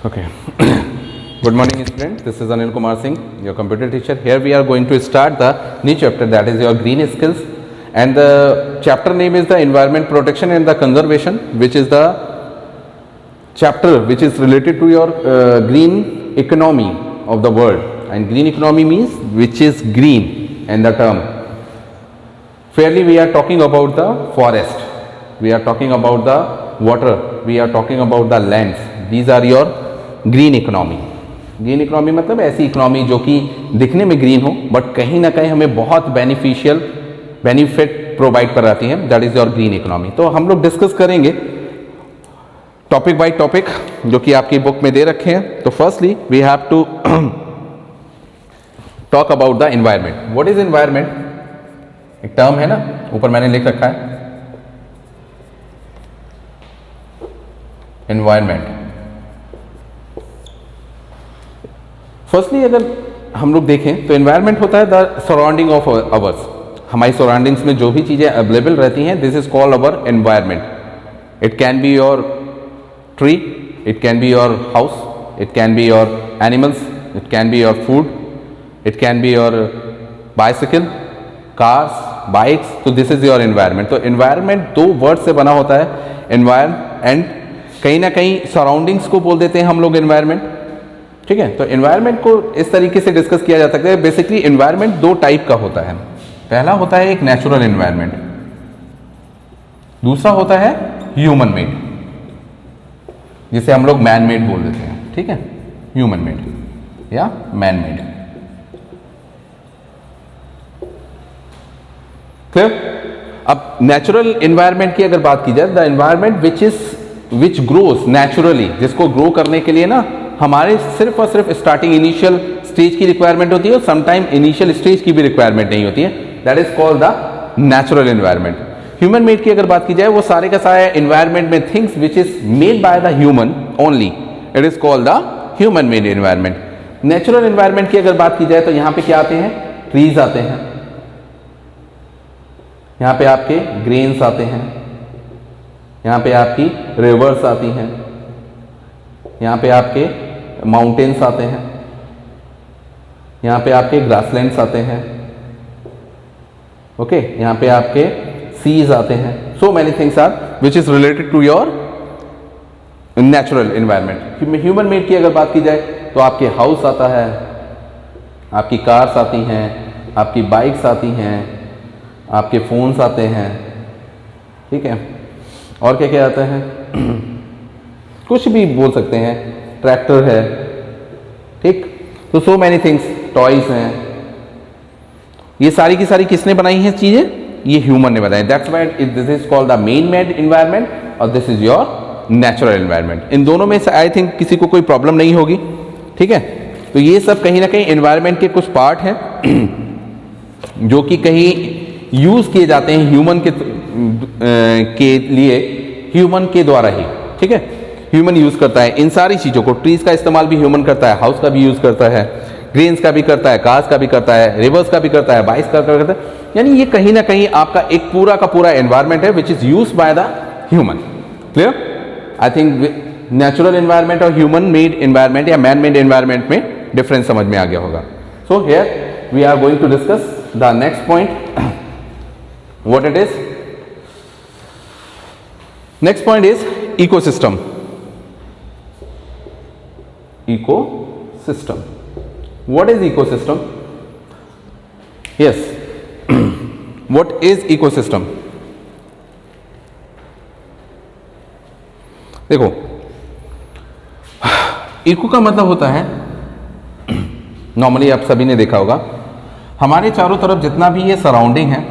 Okay. Good morning, students. This is Anil Kumar Singh, your computer teacher. Here we are going to start the new chapter, that is your green skills, and the chapter name is the environment protection and the conservation, which is the chapter which is related to your green economy of the world. And green economy means which is green, and the term. Fairly, we are talking about the forest, we are talking about the water, we are talking about the lands. These are your green economy. Green economy मतलब ऐसी economy जो कि दिखने में green हो but कहीं ना कहीं हमें बहुत बेनिफिट प्रोवाइड कराती है. That is your green economy. तो हम लोग डिस्कस करेंगे टॉपिक बाय टॉपिक जो कि आपकी बुक में दे रखे हैं. तो firstly we have to talk about the environment. What is environment? एक टर्म है ना, ऊपर मैंने लिख रखा है एनवायरमेंट. फर्स्टली अगर हम लोग देखें तो एनवायरनमेंट होता है द सराउंडिंग ऑफ अवर्स. हमारी सराउंडिंग्स में जो भी चीज़ें अवेलेबल रहती हैं, this is called our environment. It can be your tree, it can be your house, it can be your animals, it can be your food, it can be your bicycle, cars, bikes. तो this is your environment. तो environment दो word से बना होता है, एनवायर and कहीं ना कहीं सराउंडिंग्स को बोल देते हैं हम लोग एनवायरनमेंट. ठीक है. तो एनवायरनमेंट को इस तरीके से डिस्कस किया जा सकता है. बेसिकली एनवायरनमेंट दो टाइप का होता है. पहला होता है एक नेचुरल एनवायरनमेंट, दूसरा होता है ह्यूमन मेड, जिसे हम लोग मैन मेड बोल देते हैं. ठीक है, ह्यूमन मेड या मैन मेड. क्लियर? अब नेचुरल एनवायरनमेंट की अगर बात की जाए, the environment which grows naturally, जिसको ग्रो करने के लिए ना हमारे सिर्फ और सिर्फ स्टार्टिंग इनिशियल स्टेज की रिक्वायरमेंट होती है और समटाइम इनिशियल स्टेज की भी रिक्वायरमेंट नहीं होती है. That is called the natural environment. Human made की अगर बात की जाए, वो सारे का सारे एनवायरनमेंट में things which is made by the human only, it is called the human made environment. Natural environment की अगर बात की जाए तो यहां पे क्या आते हैं? ट्रीज आते हैं, यहां पे आपके ग्रेन्स आते हैं, यहां पे आपकी रिवर्स आती हैं, यहां पे आपके माउंटेन्स आते हैं, यहां पे आपके ग्रासलैंड्स आते हैं. ओके, यहां पे आपके सीज आते हैं. So many things are which is related to your natural environment. Human made की अगर बात की जाए तो आपके हाउस आता है, आपकी कार्स आती हैं, आपकी बाइक्स आती हैं, आपके फोन्स आते हैं. ठीक है, और क्या क्या आता है? कुछ भी बोल सकते हैं, ट्रैक्टर है. ठीक. तो सो मैनी थिंग्स, टॉयज हैं. ये सारी की सारी किसने बनाई हैं चीजें? ये ह्यूमन ने बनाई. That's why this is called the man made environment और this is your natural environment. इन दोनों में से आई थिंक किसी को कोई प्रॉब्लम नहीं होगी. ठीक है. तो ये सब कहीं ना कहीं एनवायरनमेंट के कुछ पार्ट हैं जो कि कहीं यूज किए जाते हैं ह्यूमन के लिए, ह्यूमन के द्वारा ही. ठीक है, ह्यूमन यूज करता है इन सारी चीजों को. ट्रीज का इस्तेमाल भी ह्यूमन करता है, हाउस का भी यूज करता है, ग्रेन्स का भी करता है, कार्स का भी करता है, रिवर्स का भी करता है, बाइक्स का करता है. यानी ये कहीं ना कहीं आपका एक पूरा का पूरा एनवायरनमेंट है which is use by the human. Clear? I think natural environment और ह्यूमन मेड एनवायरनमेंट या मैन मेड एनवायरनमेंट में डिफरेंस समझ में आ गया होगा. So here we are going to discuss the next point. What it is? Next point is ecosystem. Ecosystem. What is ecosystem? Yes. What is ecosystem? देखो, eco का मतलब होता है, नॉर्मली आप सभी ने देखा होगा, हमारे चारों तरफ जितना भी ये सराउंडिंग है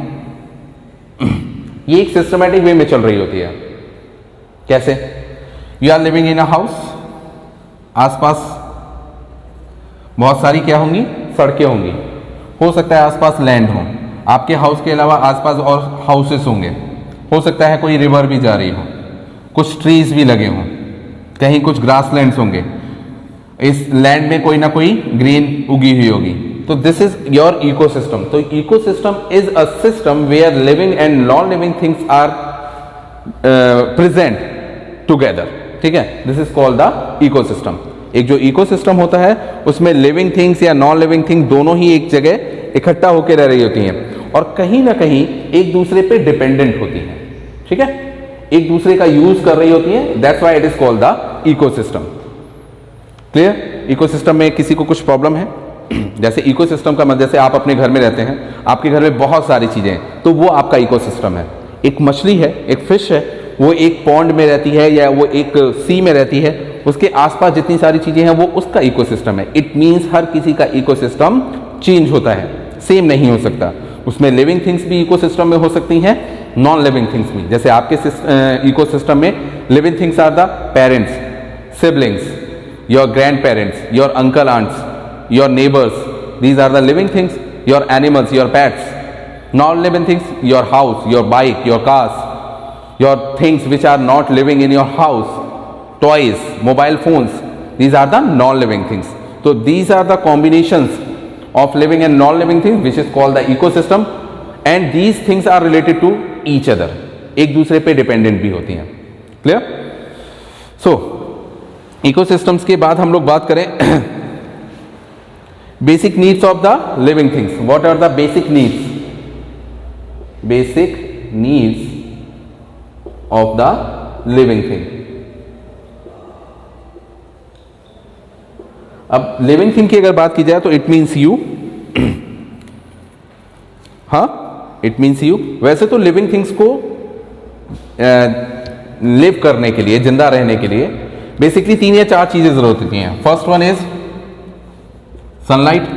ये एक सिस्टमैटिक वे में चल रही होती है. कैसे? You are living in a house, आसपास बहुत सारी क्या होंगी? सड़कें होंगी. हो सकता है आसपास लैंड हो, आपके हाउस के अलावा आसपास और हाउसेस होंगे. हो सकता है कोई रिवर भी जा रही हो, कुछ ट्रीज भी लगे हों, कहीं कुछ ग्रासलैंड्स होंगे, इस लैंड में कोई ना कोई ग्रीन उगी हुई होगी. तो दिस इज योर इकोसिस्टम. तो ecosystem is a system where living and non living things are present together. ठीक है, this is called the ecosystem. एक जो इकोसिस्टम होता है उसमें लिविंग थिंग्स या नॉन लिविंग थिंग दोनों ही एक जगह इकट्ठा होकर रह रही होती हैं और कहीं ना कहीं एक दूसरे पे डिपेंडेंट होती हैं, ठीक है, एक दूसरे का यूज कर रही होती हैं। That's why it is called the ecosystem. Clear? Ecosystem में किसी को कुछ प्रॉब्लम है? जैसे इकोसिस्टम का मतलब जैसे आप अपने घर में रहते हैं, आपके घर में बहुत सारी चीजें हैं, तो वो आपका इकोसिस्टम है। एक मछली है, एक फिश है, वो एक पॉन्ड में रहती है या वो एक सी में रहती है, उसके आसपास जितनी सारी चीजें हैं वो उसका इकोसिस्टम है। इट मींस हर किसी का इकोसिस्टम चेंज होता है, सेम नहीं हो सकता। उसमें लिविंग थिंग्स भी इकोसिस्टम में हो सकती हैं, नॉन लिविंग थिंग्स भी। जैसे आपके इकोसिस्टम में living things are the parents, siblings, your grandparents, your uncle aunts, your neighbors, these are the living things. Your animals, your pets. Non-living things, your house, your bike, your cars, your things which are not living in your house, toys, mobile phones, these are the non-living things. So these are the combinations of living and non-living things which is called the ecosystem, and these things are related to each other. एक दूसरे पे dependent भी होती हैं। Clear? सो ecosystems के बाद हम लोग बात करें basic needs of the living things. What are the basic needs? Basic needs of the living thing. अब लिविंग थिंग की अगर बात की जाए तो इट मीन्स यू, हाँ, इट मीन्स यू। वैसे तो लिविंग थिंग्स को लिव करने के लिए, जिंदा रहने के लिए बेसिकली 3 या 4 चीजें जरूरत होती हैं। फर्स्ट वन इज सनलाइट,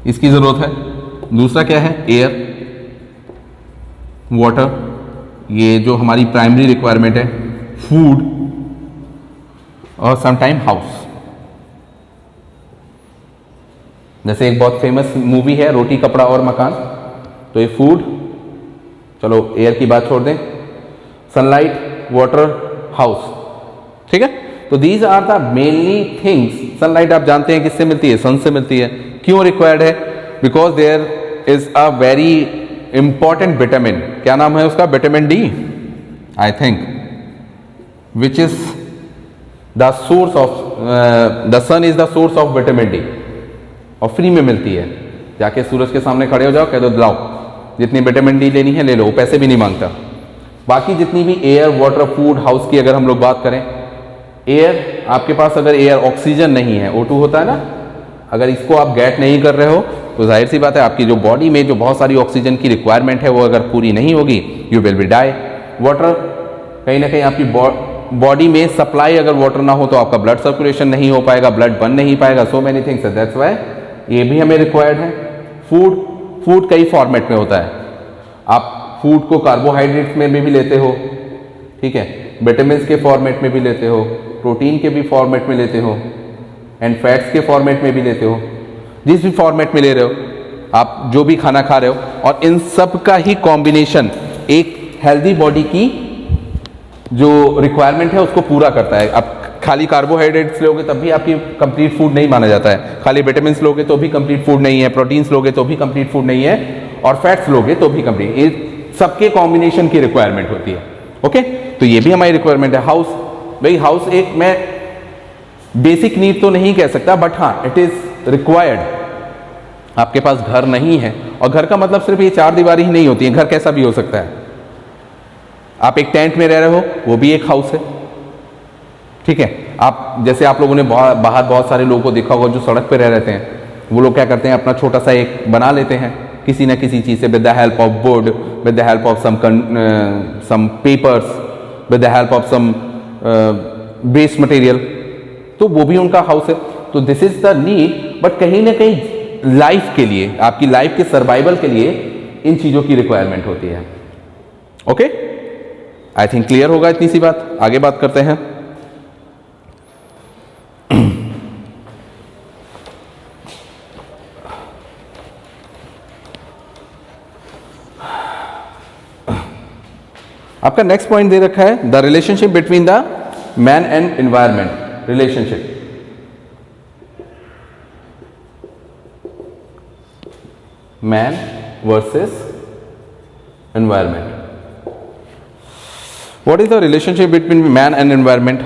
इसकी जरूरत है। दूसरा क्या है? एयर, वाटर, ये जो हमारी प्राइमरी रिक्वायरमेंट है। फूड और समटाइम हाउस। जैसे एक बहुत फेमस मूवी है रोटी कपड़ा और मकान, तो ये फूड, चलो एयर की बात छोड़ दें, सनलाइट, वाटर, हाउस, ठीक है। तो these are the mainly things. Sunlight आप जानते हैं किससे मिलती है? सन से मिलती है। क्यों रिक्वायर्ड है? Because there is a very important vitamin, क्या नाम है उसका? Vitamin D, I think, which is the source of the sun is the source of vitamin D, और फ्री में मिलती है। जाके सूरज के सामने खड़े हो जाओ, कह दो लाओ जितनी विटामिन डी लेनी है ले लो, वो पैसे भी नहीं मांगता। बाकी जितनी भी एयर, वाटर, फूड, हाउस की अगर हम लोग बात करें, एयर, आपके पास अगर एयर, ऑक्सीजन नहीं है, O2 होता है ना, अगर इसको आप गेट नहीं कर रहे हो तो जाहिर सी बात है आपकी जो बॉडी में जो बहुत सारी ऑक्सीजन की रिक्वायरमेंट है वो अगर पूरी नहीं होगी, you will be die. Water, कहीं ना कहीं आपकी बॉडी में सप्लाई अगर वाटर ना हो तो आपका ब्लड सर्कुलेशन नहीं हो पाएगा, ब्लड बन नहीं पाएगा। सो मेनी थिंग्स, दैट्स व्हाई ये भी हमें रिक्वायर्ड है। फूड कई फॉर्मेट में होता है। आप फूड को कार्बोहाइड्रेट्स में भी लेते हो, ठीक है, विटामिन्स के फॉर्मेट में भी लेते हो, प्रोटीन के भी फॉर्मेट में लेते हो, एंड फैट्स के फॉर्मेट में भी लेते हो। जिस भी फॉर्मेट में ले रहे हो आप, जो भी खाना खा रहे हो, और इन सब का ही कॉम्बिनेशन एक हेल्दी बॉडी की जो रिक्वायरमेंट है उसको पूरा करता है। आप खाली कार्बोहाइड्रेट्स लोगे तब भी आपकी कंप्लीट फूड नहीं माना जाता है, खाली विटामिन्स लोगे तो भी कंप्लीट फूड नहीं है, प्रोटीन्स लोगे तो भी कंप्लीट फूड नहीं है, और फैट्स लोगे तो भी कंप्लीट, ये सबके कॉम्बिनेशन की रिक्वायरमेंट होती है। ओके, तो ये भी हमारी रिक्वायरमेंट है। हाउस, भाई हाउस एक मैं बेसिक नीड तो नहीं कह सकता, बट हाँ इट इज रिक्वायर्ड। आपके पास घर नहीं है, और घर का मतलब सिर्फ ये 4 दीवारी ही नहीं होती है, घर कैसा भी हो सकता है। आप एक टेंट में रह रहे हो, वो भी एक हाउस है, ठीक है। आप जैसे आप लोगों ने बाहर बहुत सारे लोगों को देखा होगा जो सड़क पे रह रहते हैं, वो लोग क्या करते हैं, अपना छोटा सा एक बना लेते हैं किसी ना किसी चीज़ से, with the help of wood, with the help of some papers, with the help of some waste material, तो वो भी उनका हाउस है। तो this is the need, but कहीं ना कहीं लाइफ के लिए, आपकी लाइफ के सर्वाइवल के लिए इन चीज़ों की रिक्वायरमेंट होती है। ओके, आई थिंक क्लियर होगा इतनी सी बात। आगे बात करते हैं। आपका नेक्स्ट पॉइंट दे रखा है, the relationship between the man and environment. Relationship, man versus environment. What is the relationship between man and environment?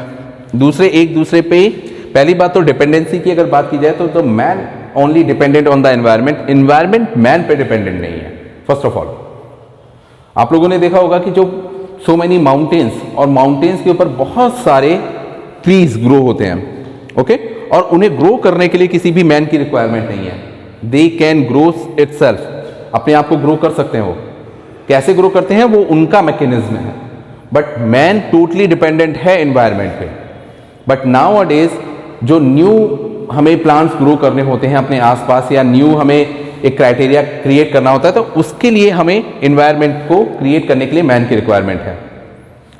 दूसरे एक दूसरे पे, पहली बात तो डिपेंडेंसी की अगर बात की जाए तो man only dependent on the environment, environment man पे डिपेंडेंट नहीं है। फर्स्ट ऑफ ऑल आप लोगों ने देखा होगा कि जो सो मेनी माउंटेन्स, और माउंटेन्स के ऊपर बहुत सारे ट्रीज ग्रो होते हैं, ओके, और उन्हें ग्रो करने के लिए किसी भी मैन की रिक्वायरमेंट नहीं है। दे कैन ग्रो इटसेल्फ, अपने आप को ग्रो कर सकते हैं। वो कैसे ग्रो करते हैं वो उनका मैकेनिज्म है, बट मैन टोटली डिपेंडेंट है एनवायरमेंट पे। बट नाउ अडेज जो न्यू हमें प्लांट्स ग्रो करने होते हैं अपने आसपास, या न्यू हमें एक क्राइटेरिया क्रिएट करना होता है, तो उसके लिए हमें एनवायरमेंट को क्रिएट करने के लिए मैन की रिक्वायरमेंट है।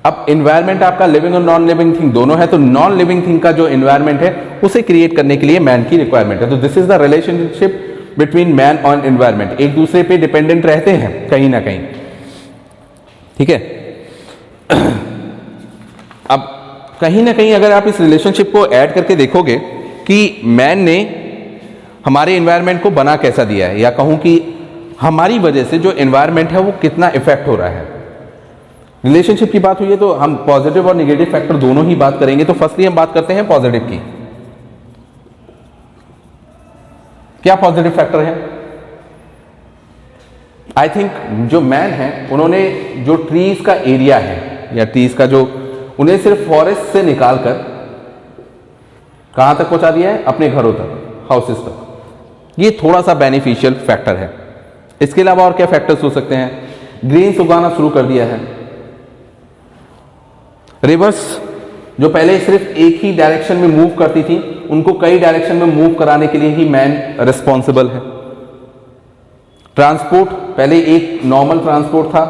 अब एनवायरमेंट आपका लिविंग और नॉन लिविंग थिंग दोनों है, तो नॉन लिविंग थिंग का जो एनवायरमेंट है उसे क्रिएट करने के लिए मैन की रिक्वायरमेंट है। तो this is the relationship between man और एनवायरमेंट, एक दूसरे पे डिपेंडेंट रहते हैं कहीं ना कहीं, ठीक है। अब कहीं ना कहीं अगर आप इस रिलेशनशिप को ऐड करके देखोगे कि मैन ने हमारे एनवायरनमेंट को बना कैसा दिया है, या कहूं कि हमारी वजह से जो एनवायरनमेंट है वो कितना इफेक्ट हो रहा है। रिलेशनशिप की बात हुई है तो हम पॉजिटिव और नेगेटिव फैक्टर दोनों ही बात करेंगे। तो फर्स्टली हम बात करते हैं पॉजिटिव की। क्या पॉजिटिव फैक्टर है? आई थिंक जो मैन है उन्होंने जो ट्रीज का एरिया है, या ट्रीज का जो, उन्हें सिर्फ फॉरेस्ट से निकालकर कहां तक पहुंचा दिया है? अपने घरों तक, हाउसेस तक। ये थोड़ा सा बेनिफिशियल फैक्टर है। इसके अलावा और क्या फैक्टर्स हो सकते हैं? ग्रीन्स उगाना शुरू कर दिया है। रिवर्स जो पहले सिर्फ एक ही डायरेक्शन में मूव करती थी, उनको कई डायरेक्शन में मूव कराने के लिए ही मैन रिस्पॉन्सिबल है। ट्रांसपोर्ट, पहले एक नॉर्मल ट्रांसपोर्ट था,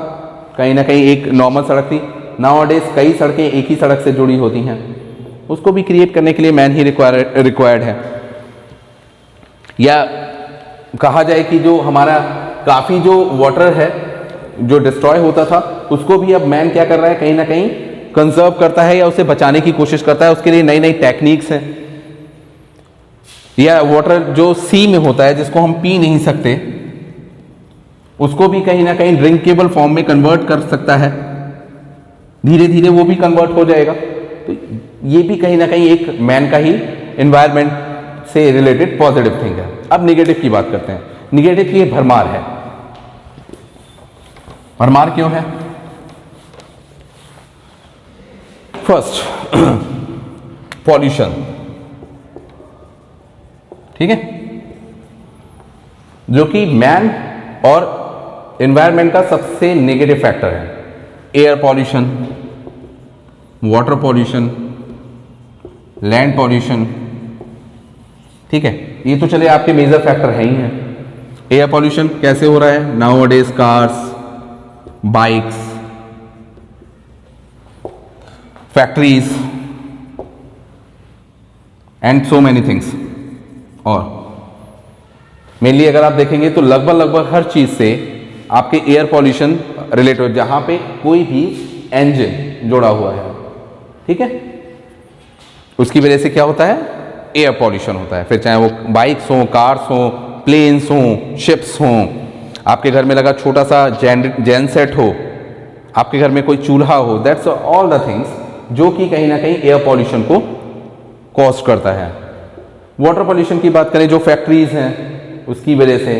कहीं ना कहीं एक नॉर्मल सड़क थी। नाउअडेज कई सड़कें एक ही सड़क से जुड़ी होती हैं, उसको भी क्रिएट करने के लिए मैन ही रिक्वायर्ड है। या कहा जाए कि जो हमारा काफ़ी जो वाटर है जो डिस्ट्रॉय होता था, उसको भी अब मैन क्या कर रहा है? कहीं ना कहीं कंजर्व करता है या उसे बचाने की कोशिश करता है। उसके लिए नई नई टेक्निक्स हैं। या वाटर जो सी में होता है जिसको हम पी नहीं सकते, उसको भी कहीं ना कहीं ड्रिंकेबल फॉर्म में कन्वर्ट कर सकता है। धीरे धीरे वो भी कन्वर्ट हो जाएगा। तो ये भी कहीं ना कहीं एक मैन का ही एनवायरनमेंट से रिलेटेड पॉजिटिव थिंग है। अब नेगेटिव की बात करते हैं। नेगेटिव की भरमार है। भरमार क्यों है? फर्स्ट पॉल्यूशन, ठीक है, जो कि मैन और एनवायरनमेंट का सबसे नेगेटिव फैक्टर है। Air pollution, water pollution, land pollution, ठीक है, ये तो चले आपके मेजर फैक्टर हैं ही हैं। एयर पॉल्यूशन कैसे हो रहा है? Nowadays cars, bikes, factories and so many things. और मेनली अगर आप देखेंगे तो लगभग हर चीज से आपके एयर पॉल्यूशन रिलेटेड, जहां पे कोई भी इंजन जुड़ा हुआ है, ठीक है, उसकी वजह से क्या होता है? एयर पॉल्यूशन होता है। फिर चाहे वो बाइक्स हो, कार्स हो, प्लेन्स हो, शिप्स हो, आपके घर में लगा छोटा सा जेन सेट हो, आपके घर में कोई चूल्हा हो, दैट्स ऑल द थिंग्स जो कि कहीं ना कहीं एयर पॉल्यूशन को कॉज करता है। वाटर पॉल्यूशन की बात करें, जो फैक्ट्रीज हैं उसकी वजह से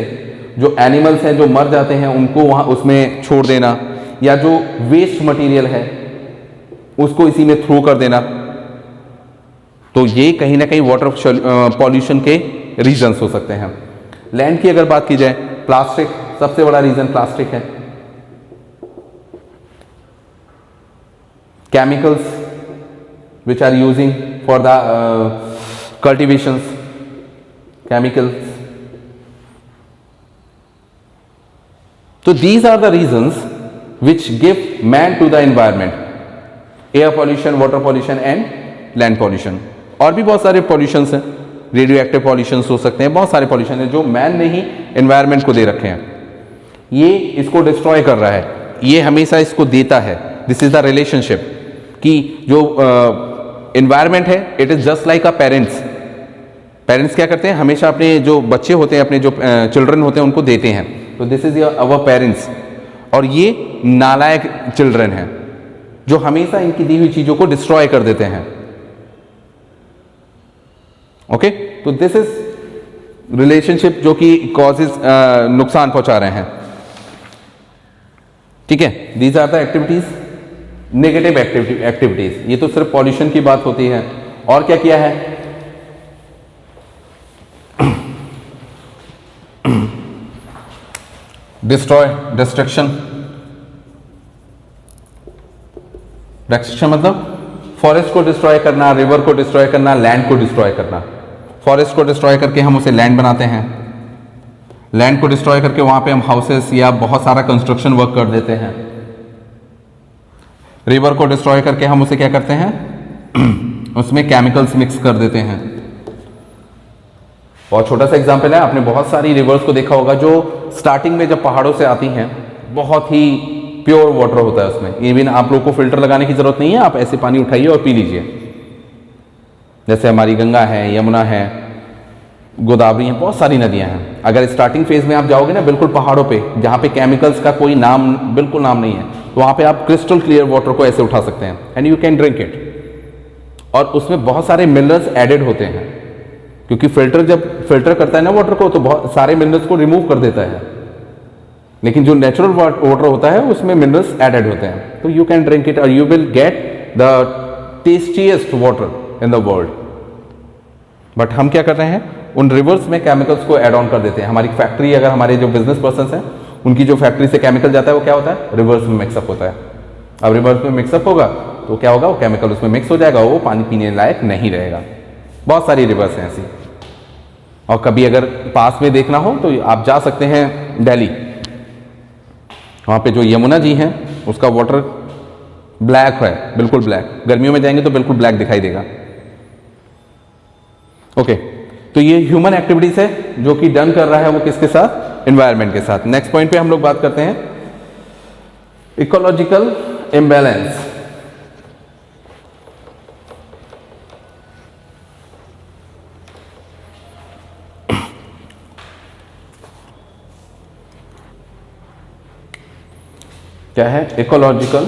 जो एनिमल्स हैं जो मर जाते हैं उनको वहाँ उसमें छोड़ देना, या जो वेस्ट मटेरियल है उसको इसी में थ्रो कर देना, तो ये कहीं ना कहीं वाटर पॉल्यूशन के रीजंस हो सकते हैं। लैंड की अगर बात की जाए, प्लास्टिक सबसे बड़ा रीजन प्लास्टिक है। Chemicals which are using for the cultivations, chemicals. So these are the reasons which give man to the environment: air pollution, water pollution and land pollution. और भी बहुत सारे पॉल्यूशंस हैं, रेडियो एक्टिव पॉल्यूशंस हो सकते हैं, बहुत सारे पॉल्यूशन हैं जो मैन ने ही एनवायरनमेंट को दे रखे हैं। ये इसको डिस्ट्रॉय कर रहा है, ये हमेशा इसको देता है। दिस इज द रिलेशनशिप कि जो एनवायरनमेंट है, it is just like a parents. Parents क्या करते हैं? हमेशा अपने जो बच्चे होते हैं, अपने जो चिल्ड्रन होते हैं उनको देते हैं। तो दिस इज अवर पेरेंट्स। और ये नालायक चिल्ड्रन हैं जो हमेशा इनकी दी हुई चीज़ों को डिस्ट्रॉय कर देते हैं। ओके, तो दिस इज रिलेशनशिप जो कि कॉजेज नुकसान पहुंचा रहे हैं। ठीक है, these are the activities, negative activities. ये तो सिर्फ पॉल्यूशन की बात होती है। और क्या किया है? डिस्ट्रक्शन मतलब फॉरेस्ट को डिस्ट्रॉय करना, रिवर को डिस्ट्रॉय करना, लैंड को डिस्ट्रॉय करना। फॉरेस्ट को डिस्ट्रॉय करके हम उसे लैंड बनाते हैं, लैंड को डिस्ट्रॉय करके वहां पे हम हाउसेस या बहुत सारा कंस्ट्रक्शन वर्क कर देते हैं। रिवर को डिस्ट्रॉय करके हम उसे क्या करते हैं? उसमें केमिकल्स मिक्स कर देते हैं। बहुत छोटा सा एग्जांपल है, आपने बहुत सारी रिवर्स को देखा होगा जो स्टार्टिंग में जब पहाड़ों से आती हैं, बहुत ही प्योर वाटर होता है उसमें। इवन आप लोग को फिल्टर लगाने की जरूरत नहीं है, आप ऐसे पानी उठाइए और पी लीजिए। जैसे हमारी गंगा है, यमुना है, गोदावरी है, बहुत सारी नदियां हैं। अगर स्टार्टिंग फेज में आप जाओगे ना बिल्कुल पहाड़ों पे, जहां पे केमिकल्स का कोई नाम, बिल्कुल नाम नहीं है, तो वहां पे आप क्रिस्टल क्लियर वाटर को ऐसे उठा सकते हैं and you can drink it. और उसमें बहुत सारे मिनरल्स एडेड होते हैं, क्योंकि फिल्टर जब फिल्टर करता है ना वाटर को, तो बहुत सारे मिनरल्स को रिमूव कर देता है। लेकिन जो नेचुरल वाटर होता है उसमें मिनरल्स एडेड होते हैं, तो यू कैन ड्रिंक इट और you will get the tastiest water in the world. But हम क्या कर रहे हैं? उन रिवर्स में केमिकल्स को ऐड ऑन कर देते हैं। हमारी फैक्ट्री, अगर हमारे जो बिजनेस पर्सन हैं उनकी जो फैक्ट्री से केमिकल जाता है वो क्या होता है? रिवर्स में मिक्सअप होता है। अब रिवर्स में मिक्सअप होगा तो क्या होगा? वो केमिकल उसमें मिक्स हो जाएगा, वो पानी पीने लायक नहीं रहेगा। बहुत सारी रिवर्स हैं ऐसी। और कभी अगर पास में देखना हो तो आप जा सकते हैं दिल्ली, वहां पे जो यमुना जी हैं उसका वाटर ब्लैक है, बिल्कुल ब्लैक। गर्मियों में जाएंगे तो बिल्कुल ब्लैक दिखाई देगा। ओके, तो ये ह्यूमन एक्टिविटीज है जो कि डन कर रहा है वो किसके साथ? एनवायरनमेंट के साथ। नेक्स्ट पॉइंट पे हम लोग बात करते हैं इकोलॉजिकल इम्बैलेंस। क्या है? Ecological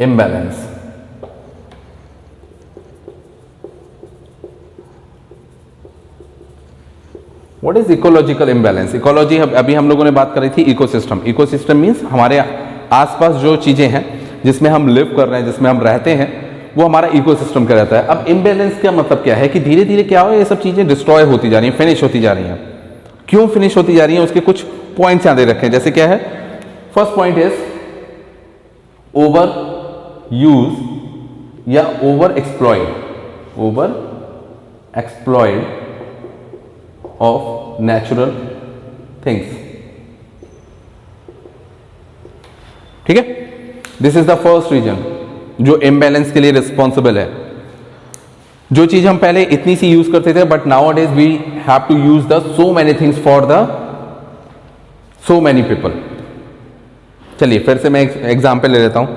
imbalance. What is ecological imbalance? Ecology अभी हम लोगों ने बात करी थी इकोसिस्टम। इकोसिस्टम मीन्स हमारे आसपास जो चीजें हैं जिसमें हम लिव कर रहे हैं, जिसमें हम रहते हैं, वो हमारा इकोसिस्टम का रहता है। अब इम्बैलेंस का मतलब क्या है? कि धीरे धीरे क्या हो, ये सब चीजें डिस्ट्रॉय होती जा रही हैं, फिनिश होती जा रही हैं। क्यों फिनिश होती जा रही हैं? उसके कुछ पॉइंट्स यहां दे रखे हैं। जैसे क्या है? First point is overuse या over exploited of natural things. ठीक है, this is the first reason जो इम्बैलेंस के लिए रिस्पॉन्सिबल है। जो चीज हम पहले इतनी सी यूज करते थे, but nowadays we have to use the so many things for the so many people. चलिए फिर से मैं एक एग्जाम्पल ले लेता हूं।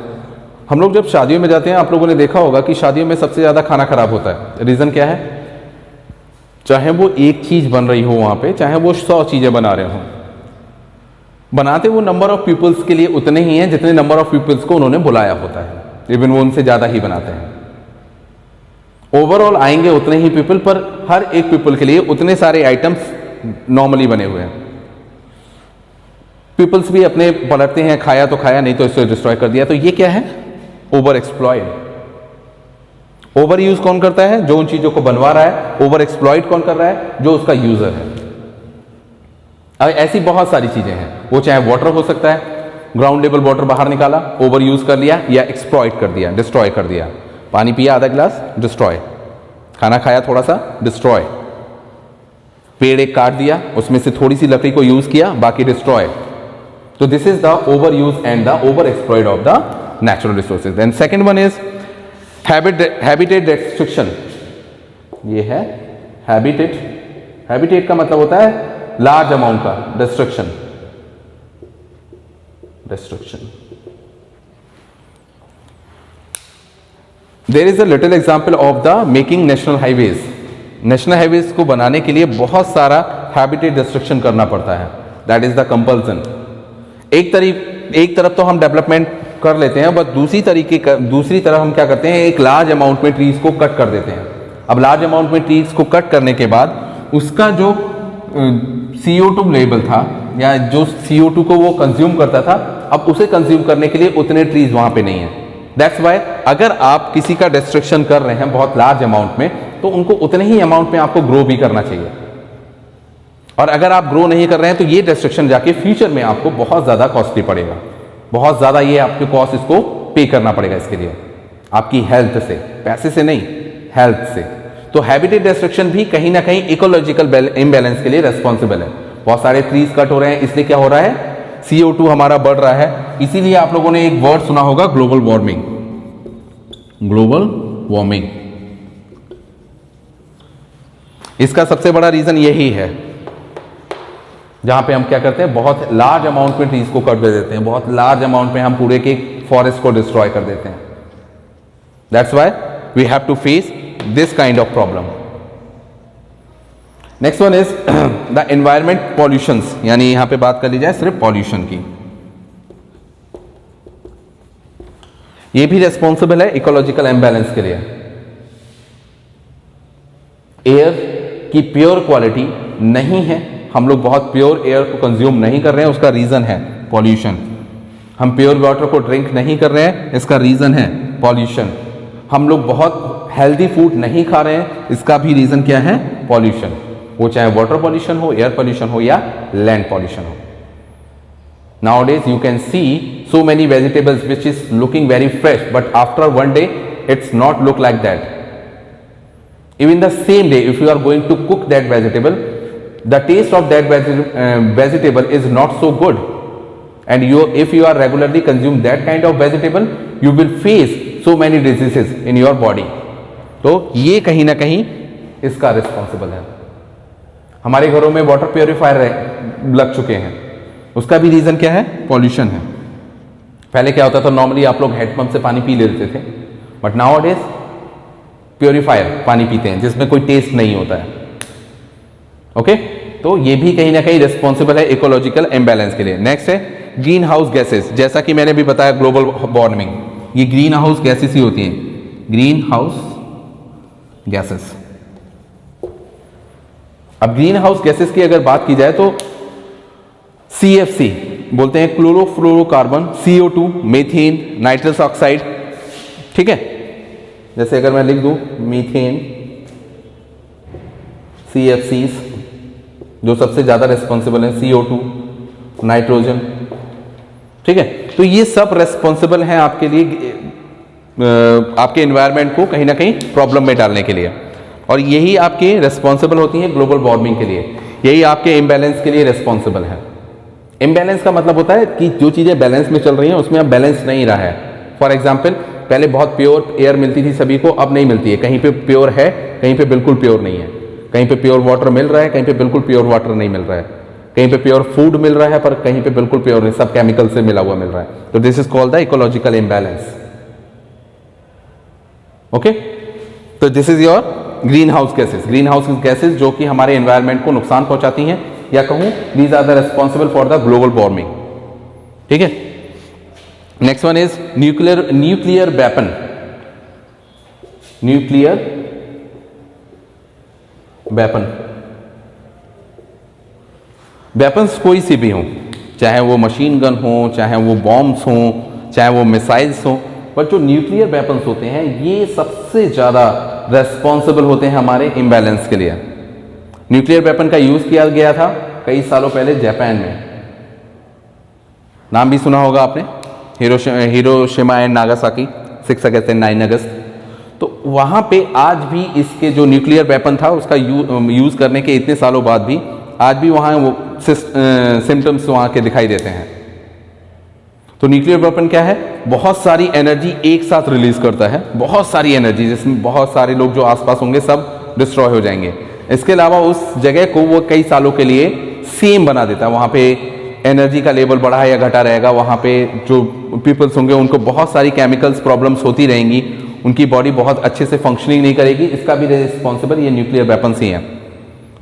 हम लोग जब शादियों में जाते हैं, आप लोगों ने देखा होगा कि शादियों में सबसे ज्यादा खाना खराब होता है। रीजन क्या है? चाहे वो एक चीज बन रही हो वहां पे, चाहे वो 100 चीजें बना रहे हो, बनाते वो नंबर ऑफ पीपल्स के लिए उतने ही हैं जितने नंबर ऑफ पीपल्स को उन्होंने बुलाया होता है। इवन वो उनसे ज्यादा ही बनाते हैं। ओवरऑल आएंगे उतने ही पीपल, पर हर एक पीपल के लिए उतने सारे आइटम्स नॉर्मली बने हुए हैं। पीपल्स भी अपने पलटते हैं, खाया तो खाया, नहीं तो इसको डिस्ट्रॉय कर दिया। तो ये क्या है? Over exploited. ओवर यूज कौन करता है? जो उन चीजों को बनवा रहा है। ओवर एक्सप्लॉइट कौन कर रहा है? जो उसका यूजर है। अब ऐसी बहुत सारी चीजें हैं, वो चाहे वाटर हो सकता है, ग्राउंड लेवल वाटर बाहर निकाला, ओवर यूज कर लिया, या एक्सप्लॉइट कर दिया, डिस्ट्रॉय कर दिया। पानी पिया आधा गिलास, डिस्ट्रॉय। खाना खाया थोड़ा सा, डिस्ट्रॉय। पेड़ एक काट दिया, उसमें से थोड़ी सी लकड़ी को यूज किया, बाकी डिस्ट्रॉय। तो this is the over use and the over exploit of the natural resources. And second one is habitat destruction. ये है हैबिटेट। हैबिटेट का मतलब होता है लार्ज अमाउंट का destruction. There is a little example of the making national highways. National highways को बनाने के लिए बहुत सारा हैबिटेट डिस्ट्रक्शन करना पड़ता है। That is the compulsion. एक तरफ तो हम डेवलपमेंट कर लेते हैं, बट दूसरी तरफ हम क्या करते हैं, एक लार्ज अमाउंट में ट्रीज को कट कर देते हैं। अब लार्ज अमाउंट में ट्रीज को कट करने के बाद उसका जो CO2 लेवल था या जो CO2 को वो कंज्यूम करता था, अब उसे कंज्यूम करने के लिए उतने ट्रीज वहां पे नहीं है। दैट्स वाई अगर आप किसी का डिस्ट्रक्शन कर रहे हैं बहुत लार्ज अमाउंट में, तो उनको उतने ही अमाउंट में आपको ग्रो भी करना चाहिए। और अगर आप ग्रो नहीं कर रहे हैं तो ये डिस्ट्रक्शन जाके फ्यूचर में आपको बहुत ज्यादा कॉस्टली पड़ेगा, बहुत ज्यादा ये आपके कॉस्ट इसको पे करना पड़ेगा इसके लिए, आपकी हेल्थ से, पैसे से नहीं, हेल्थ से। तो हैबिटेट डिस्ट्रक्शन भी कहीं ना कहीं इकोलॉजिकल इम्बैलेंस के लिए रेस्पॉन्सिबल है। बहुत सारे ट्रीज कट हो रहे हैं, इसलिए क्या हो रहा है, CO2 हमारा बढ़ रहा है। इसीलिए आप लोगों ने एक वर्ड सुना होगा, ग्लोबल वार्मिंग। ग्लोबल वार्मिंग, इसका सबसे बड़ा रीजन यही है, जहां पे हम क्या करते हैं, बहुत लार्ज अमाउंट में ट्रीज को कट दे देते हैं, बहुत लार्ज अमाउंट में हम पूरे के फॉरेस्ट को डिस्ट्रॉय कर देते हैं। That's why we have to face this kind of problem. Next one is the environment pollutions, यानी यहां पे बात कर ली जाए सिर्फ पॉल्यूशन की। ये भी रेस्पॉन्सिबल है इकोलॉजिकल इम्बैलेंस के लिए। एयर की प्योर क्वालिटी नहीं है, हम लोग बहुत प्योर एयर को कंज्यूम नहीं कर रहे हैं, उसका रीजन है पॉल्यूशन। हम प्योर वाटर को ड्रिंक नहीं कर रहे हैं, इसका रीजन है पॉल्यूशन। हम लोग बहुत हेल्दी फूड नहीं खा रहे हैं, इसका भी रीजन क्या है, पॉल्यूशन। वो चाहे वाटर पॉल्यूशन हो, एयर पॉल्यूशन हो या लैंड पॉल्यूशन हो। Nowadays you can see so many vegetables which is looking very fresh, but after one day it's not look like that. Even the same day, if you are going to cook that vegetable, the taste of that vegetable is not so good, and if you are regularly consume that kind of vegetable, you will face so many diseases in your body. तो ये कहीं ना कहीं इसका responsible है। हमारे घरों में वाटर प्योरीफायर लग चुके हैं, उसका भी रीजन क्या है, पॉल्यूशन है। पहले क्या होता था, नॉर्मली आप लोग हेडपंप से पानी पी लेते थे, बट नाउ डेज प्योरीफायर पानी पीते हैं जिसमें कोई टेस्ट नहीं होता है। ओके, तो ये भी कहीं ना कहीं रिस्पॉन्सिबल है इकोलॉजिकल इम्बैलेंस के लिए। नेक्स्ट है ग्रीन हाउस गैसेस, जैसा कि मैंने भी बताया ग्लोबल वार्मिंग, ये ग्रीन हाउस गैसेस ही होती हैं, ग्रीन हाउस गैसेस। अब ग्रीन हाउस गैसेस की अगर बात की जाए तो CFC बोलते हैं, chlorofluorocarbon, CO2, methane, nitrous oxide. ठीक है, जैसे अगर मैं लिख दूं मीथेन, CFCs जो सबसे ज्यादा रिस्पॉन्सिबल है, CO2, नाइट्रोजन। ठीक है, तो ये सब रेस्पॉन्सिबल हैं आपके लिए, आपके एनवायरनमेंट को कहीं ना कहीं प्रॉब्लम में डालने के लिए, और यही आपके रेस्पॉन्सिबल होती हैं ग्लोबल वार्मिंग के लिए, यही आपके इम्बैलेंस के लिए रेस्पॉन्सिबल है। इम्बैलेंस का मतलब होता है कि जो चीजें बैलेंस में चल रही हैं उसमें अब बैलेंस नहीं रहा है। फॉर एग्जाम्पल, पहले बहुत प्योर एयर मिलती थी सभी को, अब नहीं मिलती है। कहीं पे प्योर है, कहीं पे बिल्कुल प्योर नहीं है, कहीं पे प्योर वाटर मिल रहा है, कहीं पे बिल्कुल प्योर वाटर नहीं मिल रहा है, कहीं पे प्योर फूड मिल रहा है पर कहीं पे बिल्कुल प्योर नहीं, सब केमिकल से मिला हुआ मिल रहा है। तो this is called the ecological imbalance. Okay, तो this is your greenhouse gases. Greenhouse gases जो कि हमारे एनवायरमेंट को नुकसान पहुंचाती हैं, या कहूं these are the responsible for the global warming. ठीक है, next one is nuclear weapon. Nuclear weapon, weapons कोई सी भी हो, चाहे वो मशीन गन हो, चाहे वो बॉम्ब्स हो, चाहे वो मिसाइल्स हो, पर जो न्यूक्लियर वेपन्स होते हैं ये सबसे ज्यादा रेस्पॉन्सिबल होते हैं हमारे इम्बैलेंस के लिए। न्यूक्लियर वेपन का यूज किया गया था कई सालों पहले जापान में, नाम भी सुना होगा आपने, Hiroshima and Nagasaki, 6 August and 9 अगस्त। तो वहां पे आज भी इसके जो न्यूक्लियर वेपन था उसका यूज करने के इतने सालों बाद भी आज भी वहां वो सिम्टम्स वहां के दिखाई देते हैं। तो न्यूक्लियर वेपन क्या है, बहुत सारी एनर्जी एक साथ रिलीज करता है, बहुत सारी एनर्जी, जिसमें बहुत सारे लोग जो आसपास होंगे सब डिस्ट्रॉय हो जाएंगे। इसके अलावा उस जगह को वो कई सालों के लिए सेम बना देता है, वहां पे एनर्जी का लेवल बढ़ा या घटा रहेगा, वहां पे जो पीपल्स होंगे उनको बहुत सारी केमिकल्स प्रॉब्लम्स होती रहेंगी, उनकी बॉडी बहुत अच्छे से फंक्शनिंग नहीं करेगी। इसका भी रिस्पॉन्सिबल ये न्यूक्लियर वेपन्स ही हैं,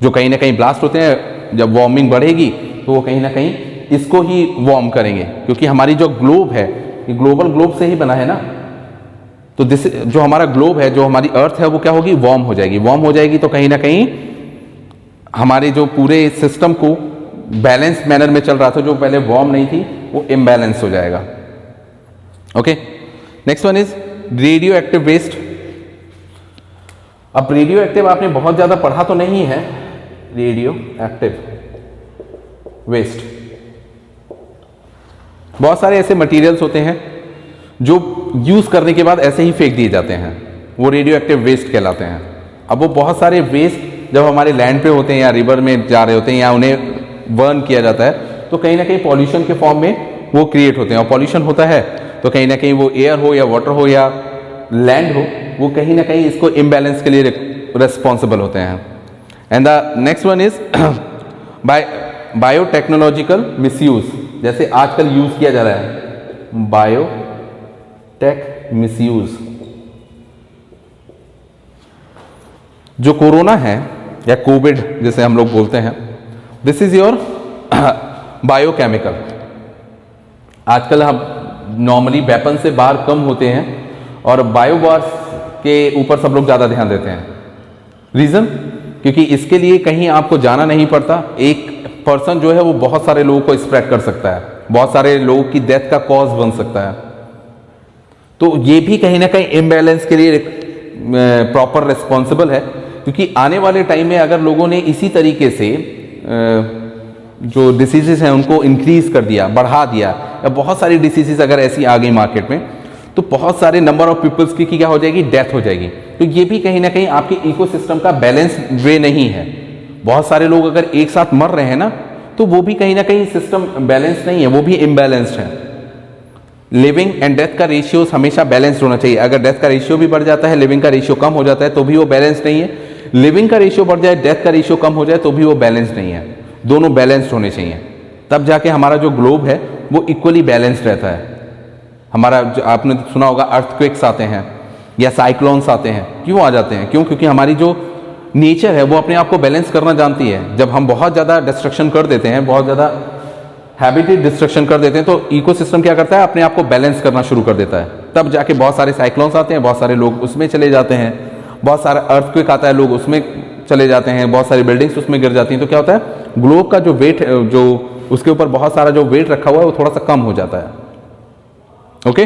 जो कहीं ना कहीं ब्लास्ट होते हैं। जब वार्मिंग बढ़ेगी तो वो कहीं ना कहीं इसको ही वार्म करेंगे, क्योंकि हमारी जो ग्लोब है ये ग्लोबल ग्लोब से ही बना है ना, तो दिस जो हमारा ग्लोब है, जो हमारी अर्थ है, वो क्या होगी, वार्म हो जाएगी। वार्म हो जाएगी तो कहीं ना कहीं हमारे जो पूरे सिस्टम को बैलेंस मैनर में चल रहा था, जो पहले वार्म नहीं थी, वो इम्बैलेंस हो जाएगा। Okay, next one is radioactive waste. अब रेडियो एक्टिव आपने बहुत ज्यादा पढ़ा तो नहीं है, रेडियो एक्टिव वेस्ट बहुत सारे ऐसे मटेरियल्स होते हैं जो यूज करने के बाद ऐसे ही फेंक दिए जाते हैं, वो रेडियो एक्टिव वेस्ट कहलाते हैं। अब वो बहुत सारे वेस्ट जब हमारे लैंड पे होते हैं या रिवर में जा रहे होते हैं या उन्हें बर्न किया जाता है, तो कहीं ना कहीं पॉल्यूशन के फॉर्म में वो क्रिएट होते हैं। और पॉल्यूशन होता है तो कहीं ना कहीं वो एयर हो या वाटर हो या लैंड हो, वो कहीं ना कहीं इसको इम्बैलेंस के लिए रिस्पॉन्सिबल होते हैं। And the next one is biotechnological misuse, जैसे आजकल यूज किया जा रहा है बायोटेक मिसयूज। जो कोरोना है या कोविड जैसे हम लोग बोलते हैं, दिस इज योर बायोकेमिकल। आजकल हम नॉर्मली वेपन से बाहर कम होते हैं और बायोवार्स के ऊपर सब लोग ज़्यादा ध्यान देते हैं। रीज़न, क्योंकि इसके लिए कहीं आपको जाना नहीं पड़ता। एक पर्सन जो है वो बहुत सारे लोगों को स्प्रेड कर सकता है, बहुत सारे लोगों की डेथ का कॉज बन सकता है। तो ये भी कहीं ना कहीं इम्बैलेंस के लिए प्रॉपर रिस्पॉन्सिबल है, क्योंकि आने वाले टाइम में अगर लोगों ने इसी तरीके से जो डिसीजेस हैं उनको इंक्रीज कर दिया, बढ़ा दिया, या बहुत सारी डिसीजेस अगर ऐसी आ गई मार्केट में, तो बहुत सारे नंबर ऑफ पीपल्स की क्या हो जाएगी, डेथ हो जाएगी। तो ये भी कहीं ना कहीं आपके इकोसिस्टम का बैलेंस वे नहीं है। बहुत सारे लोग अगर एक साथ मर रहे हैं ना, तो वो भी कहीं ना कहीं सिस्टम बैलेंस नहीं है, वो भी इम्बैलेंस्ड है। लिविंग एंड डेथ का रेशियो हमेशा बैलेंस्ड होना चाहिए। अगर डेथ का रेशियो भी बढ़ जाता है, लिविंग का रेशियो कम हो जाता है, तो भी वो बैलेंस नहीं है। लिविंग का रेशियो बढ़ जाए, डेथ का रेशियो कम हो जाए, तो भी वो बैलेंस नहीं है। दोनों बैलेंस्ड होने चाहिए, तब जाके हमारा जो ग्लोब है वो इक्वली बैलेंस्ड रहता है। हमारा जो आपने सुना होगा अर्थक्वेक्स आते हैं या साइक्लोन्स आते हैं, क्यों आ जाते हैं? क्यों? क्योंकि हमारी जो नेचर है वो अपने आप को बैलेंस करना जानती है। जब हम बहुत ज़्यादा डिस्ट्रक्शन कर देते हैं, बहुत ज़्यादा हैबिटेट डिस्ट्रक्शन कर देते हैं, तो इकोसिस्टम क्या करता है, अपने आप को बैलेंस करना शुरू कर देता है। तब जाके बहुत सारे साइक्लोन्स आते हैं, बहुत सारे लोग उसमें चले जाते हैं, बहुत सारा अर्थक्वेक आता है, लोग उसमें चले जाते हैं, बहुत सारी बिल्डिंग्स उसमें गिर जाती हैं। तो क्या होता है, ग्लोब का जो वेट, जो उसके ऊपर बहुत सारा जो वेट रखा हुआ है, वो थोड़ा सा कम हो जाता है। ओके,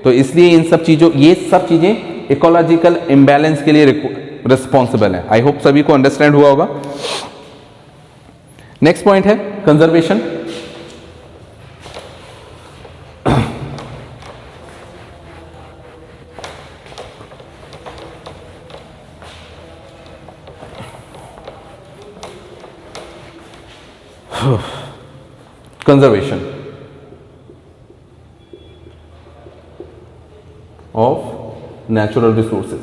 तो इसलिए इन सब चीज़ों, ये सब चीज़ें इकोलॉजिकल इम्बैलेंस के लिए रिस्पॉन्सिबल है। आई होप सभी को अंडरस्टैंड हुआ होगा। नेक्स्ट पॉइंट है conservation. Conservation of natural resources.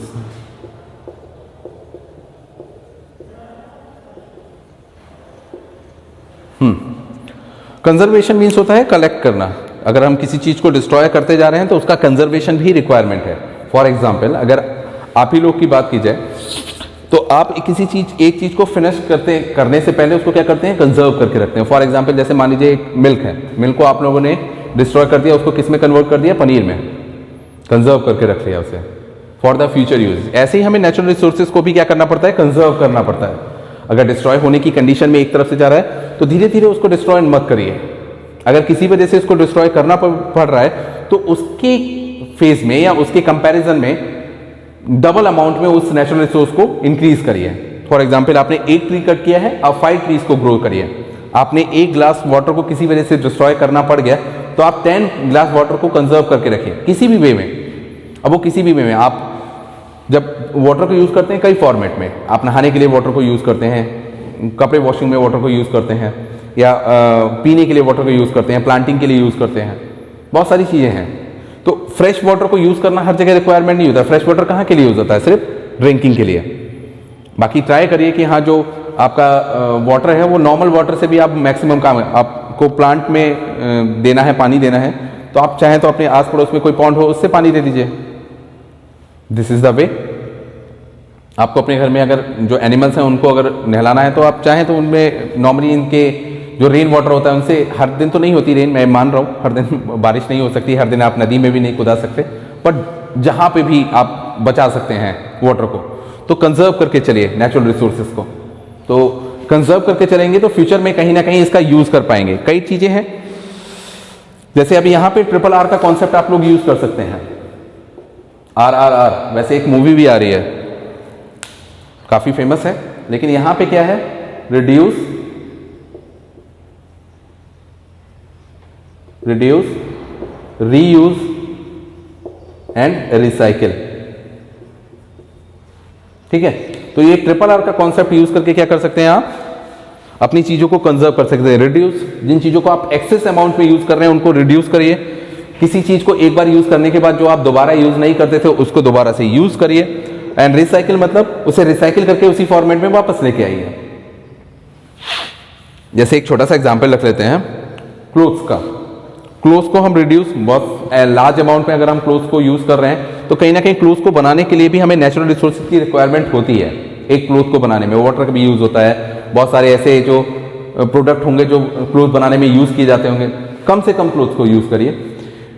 Conservation means होता है कलेक्ट करना। अगर हम किसी चीज को डिस्ट्रॉय करते जा रहे हैं तो उसका कंजर्वेशन भी रिक्वायरमेंट है। फॉर एग्जाम्पल, अगर आप ही लोग की बात की जाए तो आप किसी चीज, एक चीज को फिनिश करने से पहले उसको क्या करते हैं, कंजर्व करके रखते हैं। फॉर एग्जाम्पल, जैसे मान लीजिए एक मिल्क है, मिल्क को आप लोगों ने डिस्ट्रॉय कर दिया, उसको किस में कन्वर्ट कर दिया, पनीर में, कंजर्व करके रख लिया उसे फॉर द फ्यूचर यूज। ऐसे ही हमें नेचुरल रिसोर्सेज को भी क्या करना पड़ता है, कंजर्व करना पड़ता है। अगर डिस्ट्रॉय होने की कंडीशन में एक तरफ से जा रहा है तो धीरे धीरे उसको डिस्ट्रॉय मत करिए। अगर किसी वजह से इसको डिस्ट्रॉय करना पड़ रहा है तो उसके फेज में या उसके कंपैरिजन में डबल अमाउंट में उस नेचुरल रिसोर्स को इंक्रीज करिए। फॉर एग्जाम्पल, आपने एक ट्री कट किया है, अब 5 ट्रीज को ग्रो करिए। आपने एक ग्लास वाटर को किसी वजह से डिस्ट्रॉय करना पड़ गया, तो आप 10 ग्लास वाटर को कंजर्व करके रखिए किसी भी वे में। अब वो किसी भी वे में, आप जब वाटर को यूज करते हैं कई फॉर्मेट में, आप नहाने के लिए वाटर को यूज करते हैं, कपड़े वॉशिंग में वाटर को यूज करते हैं, या पीने के लिए वाटर को यूज करते हैं, प्लांटिंग के लिए यूज करते हैं, बहुत सारी चीजें हैं। तो फ्रेश वाटर को यूज करना हर जगह रिक्वायरमेंट नहीं होता। फ्रेश वाटर कहाँ के लिए यूज होता है, सिर्फ ड्रिंकिंग के लिए। बाकी ट्राई करिए कि हाँ, जो आपका वाटर है वो नॉर्मल वाटर से भी आप मैक्सिमम काम है, आपको प्लांट में देना है, पानी देना है, तो आप चाहें तो अपने आस पड़ोस में कोई पॉन्ड हो उससे पानी दे दीजिए। This is the way. आपको अपने घर में अगर जो एनिमल्स हैं उनको अगर नहलाना है तो आप चाहें तो उनमें नॉर्मली इनके जो रेन वाटर होता है उनसे हर दिन तो नहीं होती रेन, मैं मान रहा हूँ हर दिन बारिश नहीं हो सकती, हर दिन आप नदी में भी नहीं कूदा सकते, बट जहाँ पे भी आप बचा सकते हैं वाटर को, तो कंजर्व करके चलिए नेचुरल रिसोर्सेज को। तो कंजर्व करके चलेंगे तो फ्यूचर में कहीं ना कहीं इसका यूज कर पाएंगे। कई चीजें हैं, जैसे अभी यहाँ पे RRR का कॉन्सेप्ट आप लोग यूज कर सकते हैं। RRR वैसे एक मूवी भी आ रही है, काफी फेमस है, लेकिन यहां पे क्या है, रिड्यूस, रीयूज एंड रिसाइकिल। ठीक है, तो ये RRR का कॉन्सेप्ट यूज करके क्या कर सकते हैं, आप अपनी चीजों को कंजर्व कर सकते हैं। रिड्यूस, जिन चीजों को आप एक्सेस अमाउंट में यूज कर रहे हैं उनको रिड्यूस करिए। किसी चीज को एक बार यूज करने के बाद जो आप दोबारा यूज नहीं करते थे उसको दोबारा से यूज करिए। एंड रिसाइकिल मतलब उसे रिसाइकिल करके उसी फॉर्मेट में वापस लेके आइए। जैसे एक छोटा सा एग्जांपल रख लेते हैं क्लोथ्स का। क्लोथ्स को हम रिड्यूस, बहुत लार्ज अमाउंट में अगर हम क्लोथ्स को यूज कर रहे हैं तो कहीं ना कहीं क्लोथ्स को बनाने के लिए भी हमें नेचुरल रिसोर्सेज की रिक्वायरमेंट होती है। एक क्लोथ को बनाने में वाटर का भी यूज होता है, बहुत सारे ऐसे जो प्रोडक्ट होंगे जो क्लोथ बनाने में यूज किए जाते होंगे। कम से कम क्लोथ को यूज करिए।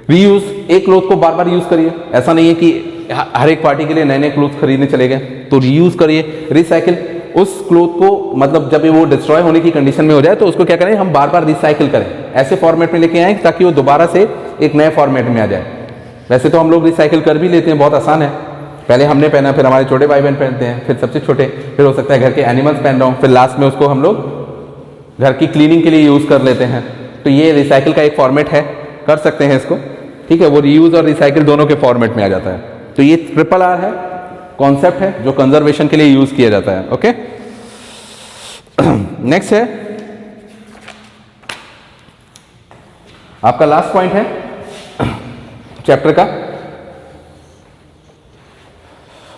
रीयूज, एक क्लोथ को बार बार यूज करिए, ऐसा नहीं है कि हर एक पार्टी के लिए नए नए क्लोथ खरीदने चले गए, तो रीयूज करिए। रिसाइकिल, उस क्लोथ को मतलब जब वो डिस्ट्रॉय होने की कंडीशन में हो जाए तो उसको क्या करें, हम बार बार रिसाइकिल करें, ऐसे फॉर्मेट में लेके आए ताकि वो दोबारा से एक नए फॉर्मेट में आ जाए। वैसे तो हम लोग रिसाइकिल कर भी लेते हैं, बहुत आसान है। पहले हमने पहना, फिर हमारे छोटे भाई बहन पहनते हैं, फिर सबसे छोटे, फिर हो सकता है घर के एनिमल्स पहन रहा हूँ, फिर लास्ट में उसको हम लोग घर की क्लीनिंग के लिए यूज कर लेते हैं। तो ये रिसाइकिल का एक फॉर्मेट है, कर सकते हैं इसको। ठीक है, वो रीयूज और रिसाइकिल दोनों के फॉर्मेट में आ जाता है। तो ये RRR है, कॉन्सेप्ट है जो कंजर्वेशन के लिए यूज किया जाता है। ओके, नेक्स्ट है आपका लास्ट पॉइंट है चैप्टर का,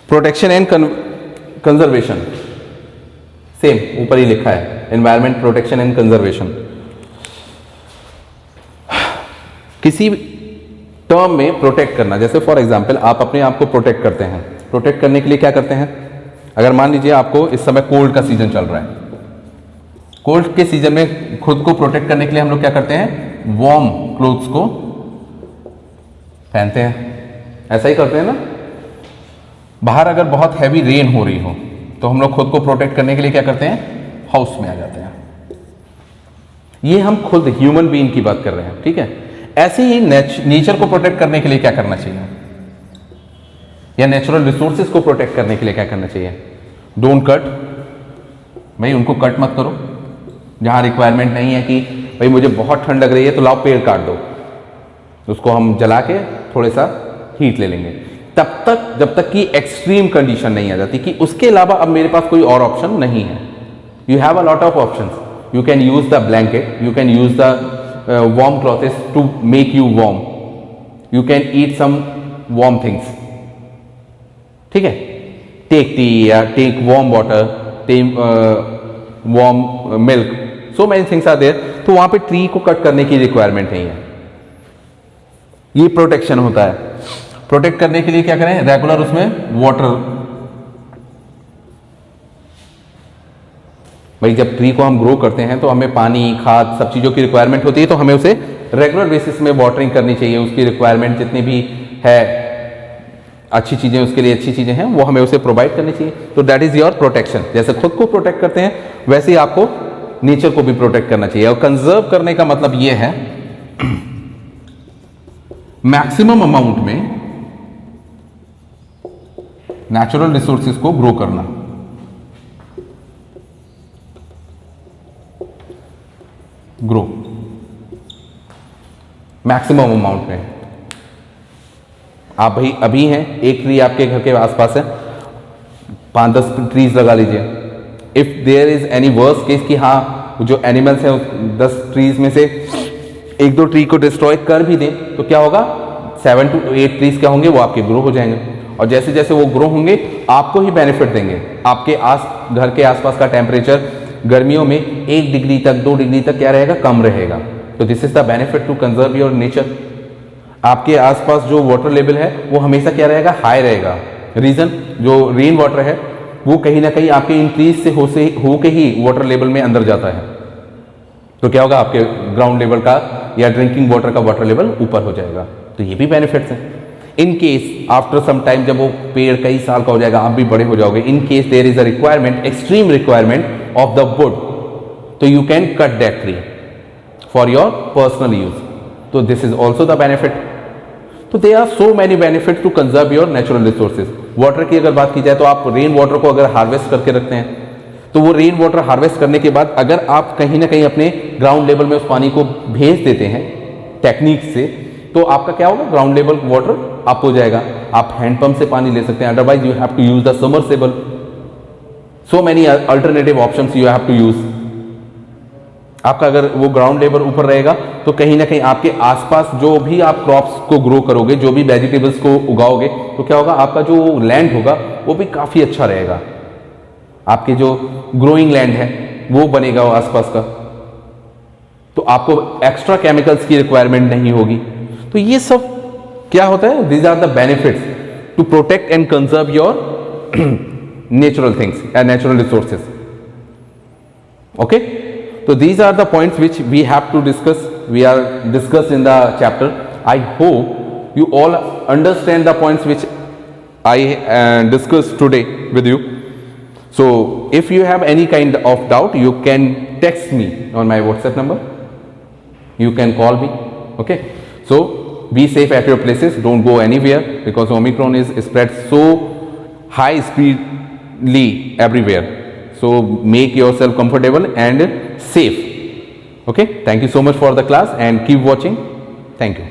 प्रोटेक्शन एंड कंजर्वेशन। सेम ऊपर ही लिखा है, एनवायरमेंट प्रोटेक्शन एंड कंजर्वेशन। किसी टर्म में प्रोटेक्ट करना, जैसे फॉर एग्जांपल आप अपने आप को प्रोटेक्ट करते हैं। प्रोटेक्ट करने के लिए क्या करते हैं, अगर मान लीजिए आपको इस समय कोल्ड का सीजन चल रहा है, कोल्ड के सीजन में खुद को प्रोटेक्ट करने के लिए हम लोग क्या करते हैं, वार्म क्लोथ्स को पहनते हैं। ऐसा ही करते हैं ना। बाहर अगर बहुत हैवी रेन हो रही हो तो हम लोग खुद को प्रोटेक्ट करने के लिए क्या करते हैं, हाउस में आ जाते हैं। ये हम खुद ह्यूमन बीइंग की बात कर रहे हैं। ठीक है, ऐसे ही नेचर को प्रोटेक्ट करने के लिए क्या करना चाहिए, या नेचुरल रिसोर्सेज को प्रोटेक्ट करने के लिए क्या करना चाहिए, डोंट कट। भाई उनको कट मत करो। जहां रिक्वायरमेंट नहीं है कि भाई मुझे बहुत ठंड लग रही है तो लाओ पेड़ काट दो, उसको हम जला के थोड़े सा हीट ले लेंगे, तब तक जब तक कि एक्सट्रीम कंडीशन नहीं आ जाती कि उसके अलावा अब मेरे पास कोई और ऑप्शन नहीं है। You have a lot of options, you can use the blanket, you can use the warm clothes to make you warm, you can eat some warm things. ठीक है, take tea या take warm water, take warm milk, so many things are there. तो वहां पे tree को cut करने की requirement नहीं है। ये प्रोटेक्शन होता है। प्रोटेक्ट करने के लिए क्या करें, रेगुलर उसमें वाटर। भाई जब ट्री को हम ग्रो करते हैं तो हमें पानी, खाद, सब चीज़ों की रिक्वायरमेंट होती है, तो हमें उसे रेगुलर बेसिस में वाटरिंग करनी चाहिए। उसकी रिक्वायरमेंट जितनी भी है, अच्छी चीज़ें उसके लिए अच्छी चीज़ें हैं वो हमें उसे प्रोवाइड करनी चाहिए। तो दैट इज योर प्रोटेक्शन। जैसे खुद को प्रोटेक्ट करते हैं वैसे ही आपको नेचर को भी प्रोटेक्ट करना चाहिए। और कंजर्व करने का मतलब ये है मैक्सिमम अमाउंट में नेचुरल रिसोर्सेज को ग्रो करना। ग्रो मैक्सिमम अमाउंट में। आप भाई अभी हैं, एक ट्री आपके घर के आसपास है, 5-10 ट्रीज लगा लीजिए। If there is any worse case कि हाँ जो एनिमल्स हैं 10 ट्रीज में से 1-2 ट्री को डिस्ट्रॉय कर भी दें तो क्या होगा, 7 to 8 ट्रीज क्या होंगे, वो आपके ग्रो हो जाएंगे। और जैसे जैसे वो ग्रो होंगे आपको ही बेनिफिट देंगे। आपके घर के आसपास का टेम्परेचर गर्मियों में 1 डिग्री तक 2 डिग्री तक क्या रहेगा, कम रहेगा। तो this is the benefit to conserve your nature. आपके आसपास जो वाटर लेवल है वो हमेशा क्या रहेगा, हाई रहेगा। रीजन, जो रेन वाटर है वो कहीं ना कहीं आपके इंक्रीज से हो के ही वाटर लेवल में अंदर जाता है। तो क्या होगा, आपके ग्राउंड लेवल का या ड्रिंकिंग वाटर का वाटर लेवल ऊपर हो जाएगा। तो ये भी बेनिफिट्स हैं। In case after some time, जब वो पेड़ कई साल का हो जाएगा, आप भी बड़े हो जाओगे, in case there is a requirement, extreme requirement of the wood, तो you can cut that tree for your personal use. तो this is also the benefit. तो they are so many benefit to conserve your natural resources. Water की अगर बात की जाए तो आप रेन वाटर को अगर हार्वेस्ट करके रखते हैं, तो वो रेन वाटर हार्वेस्ट करने के बाद अगर आप कहीं ना कहीं अपने ग्राउंड लेवल में उस पानी को भेज देते हैं टेक्निक से, तो आपका क्या होगा, ग्राउंड लेवल वाटर अप हो जाएगा। आप हैंडपंप से पानी ले सकते हैं, otherwise you have to use the submersible. So many alternative options you have to use. आपका अगर वो ग्राउंड लेवल ऊपर रहेगा तो कहीं ना कहीं आपके आसपास जो भी आप क्रॉप्स को ग्रो करोगे, जो भी वेजिटेबल्स को उगाओगे, तो क्या होगा, आपका जो लैंड होगा वो भी काफी अच्छा रहेगा। आपके जो ग्रोइंग लैंड है वो बनेगा वो आसपास का, तो आपको एक्स्ट्रा केमिकल्स की रिक्वायरमेंट नहीं होगी। तो ये सब क्या होता है, these are the benefits to protect and conserve your natural things and natural resources. Okay, so these are the points which we have to discuss, we are discussed in the chapter. I hope you all understand the points which I discussed today with you. So if you have any kind of doubt, you can text me on my WhatsApp number, you can call me. Okay, so be safe at your places, don't go anywhere, because Omicron is spread so high speedily everywhere. So make yourself comfortable and safe. Okay, thank you so much for the class and keep watching. Thank you.